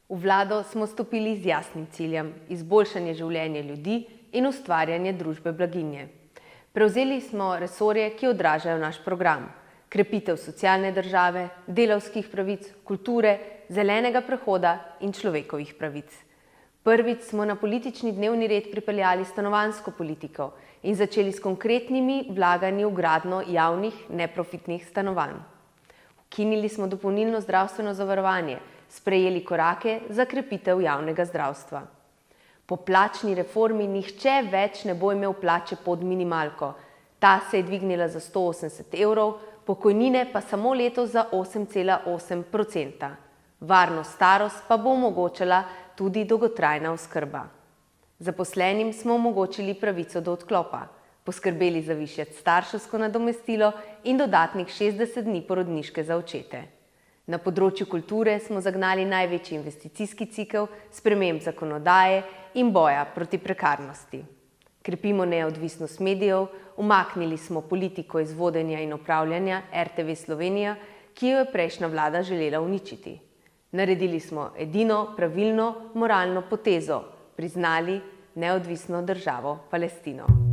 V vlado smo stopili z jasnim ciljem: izboljšanje življenja ljudi in ustvarjanje družbe blaginje. Prevzeli smo resorje, ki odražajo naš program: krepitev socialne države, delavskih pravic, kulture, zelenega prehoda in človekovih pravic. Prvič smo na politični dnevni red pripeljali stanovanjsko politiko in začeli s konkretnimi vlaganji v gradnjo javnih neprofitnih stanovanj. Ukinili smo dopolnilno zdravstveno zavarovanje, sprejeli korake za krepitev javnega zdravstva. Po plačni reformi nihče več ne bo imel plače pod minimalko. Ta se je dvignila za 180 evrov, pokojnine pa samo letos za 8,8%. Varno starost pa bo omogočala tudi dolgotrajna oskrba. Zaposlenim smo omogočili pravico do odklopa, poskrbeli za višje starševsko nadomestilo in dodatnih 60 dni porodniške za očete. Na področju kulture smo zagnali največji investicijski cikel sprememb zakonodaje in boja proti prekarnosti. Krepimo neodvisnost medijev, umaknili smo politiko iz vodenja in upravljanja RTV Slovenija, ki jo je prejšnja vlada želela uničiti. Naredili smo edino pravilno moralno potezo: priznali neodvisno državo Palestino.